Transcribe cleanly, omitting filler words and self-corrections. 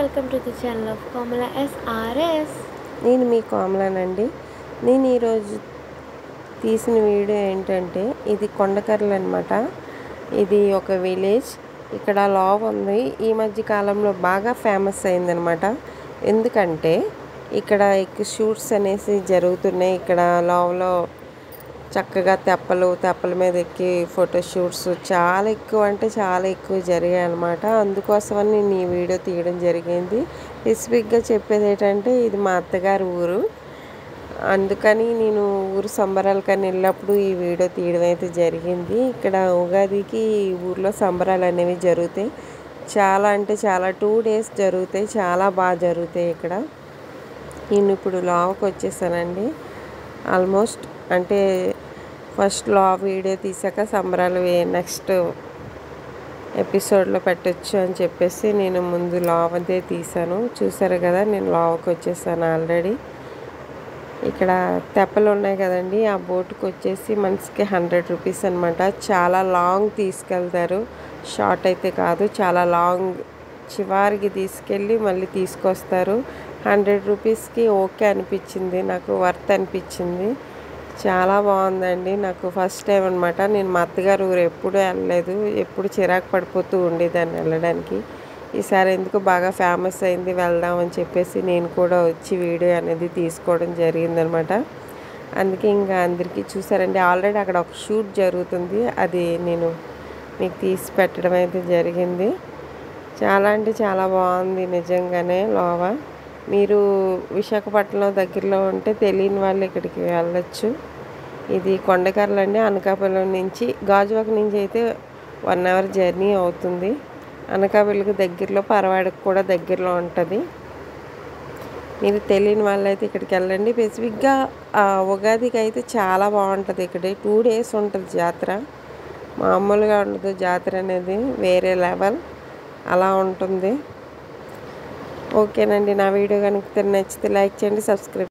Welcome to the channel of Komala SRS. నేను మీ కోమలానండి. నేను ఈరోజు తీసిన వీడియో ఏంటంటే ఇది కొండకర్రలు అనమాట. ఇది ఒక విలేజ్. ఇక్కడ లావ్ ఉంది. ఈ మధ్య కాలంలో బాగా ఫేమస్ అయిందనమాట. ఎందుకంటే ఇక్కడ ఎక్కువ షూట్స్ అనేసి జరుగుతున్నాయి. ఇక్కడ లావ్లో చక్కగా తెప్పల మీద ఎక్కి ఫోటోషూట్స్ చాలా ఎక్కువ అంటే చాలా ఎక్కువ జరిగాయి అనమాట. అందుకోసమని నేను ఈ వీడియో తీయడం జరిగింది. స్పెసిఫిక్గా చెప్పేది ఏంటంటే ఇది మా అత్తగారి ఊరు. అందుకని నేను ఊరు సంబరాలకని వెళ్ళినప్పుడు ఈ వీడియో తీయడం అయితే జరిగింది. ఇక్కడ ఉగాదికి ఊర్లో సంబరాలు అనేవి జరుగుతాయి. చాలా అంటే చాలా 2 days జరుగుతాయి. చాలా బాగా జరుగుతాయి ఇక్కడ. నేను ఇప్పుడు లావ్కి వచ్చేసానండి. ఆల్మోస్ట్ అంటే ఫస్ట్ లావ్ వీడియో తీసాక సంబరాలు నెక్స్ట్ ఎపిసోడ్లో పెట్టచ్చు అని చెప్పేసి నేను ముందు లావ్ అదే తీసాను. చూసారు కదా, నేను లావ్కి వచ్చేసాను ఆల్రెడీ. ఇక్కడ తెప్పలు ఉన్నాయి కదండి, ఆ బోటుకి వచ్చేసి మనిషికి 100 రూపీస్ అనమాట. చాలా లాంగ్ తీసుకెళ్తారు, షార్ట్ అయితే కాదు. చాలా లాంగ్ చివరికి తీసుకెళ్ళి మళ్ళీ తీసుకొస్తారు. 100 రూపీస్కి ఓకే అనిపించింది, నాకు వర్త్ అనిపించింది. చాలా బాగుందండి. నాకు ఫస్ట్ టైం అనమాట. నేను మా అత్తగారు ఊరు ఎప్పుడూ వెళ్ళలేదు. ఎప్పుడు చిరాకు పడిపోతూ ఉండేదాన్ని వెళ్ళడానికి. ఈసారి ఎందుకు బాగా ఫేమస్ అయింది, వెళ్దాం అని చెప్పేసి నేను కూడా వచ్చి వీడియో అనేది తీసుకోవడం జరిగిందనమాట. అందుకే ఇంకా అందరికీ చూసారండి. ఆల్రెడీ అక్కడ ఒక షూట్ జరుగుతుంది, అది నేను మీకు తీసి పెట్టడం అయితే జరిగింది. చాలా అంటే చాలా బాగుంది నిజంగానే లోవా. మీరు విశాఖపట్నం దగ్గరలో ఉంటే తెలియని వాళ్ళు ఇక్కడికి వెళ్ళచ్చు. ఇది కొండకర్రలు అండి. అనకాపల్లి నుంచి, గాజువాక నుంచి అయితే 1 hour జర్నీ అవుతుంది. అనకాపల్లికి దగ్గరలో, పరవాడకు కూడా దగ్గరలో ఉంటుంది. మీరు తెలియని వాళ్ళు అయితే ఇక్కడికి వెళ్ళండి. స్పెసిఫిక్గా ఉగాదికి అయితే చాలా బాగుంటుంది. ఇక్కడ 2 days ఉంటుంది జాతర. మామూలుగా ఉండదు జాతర అనేది, వేరే లెవెల్ అలా ఉంటుంది. ఓకేనండి, నా వీడియో కనుక నచ్చితే లైక్ చేయండి, సబ్స్క్రైబ్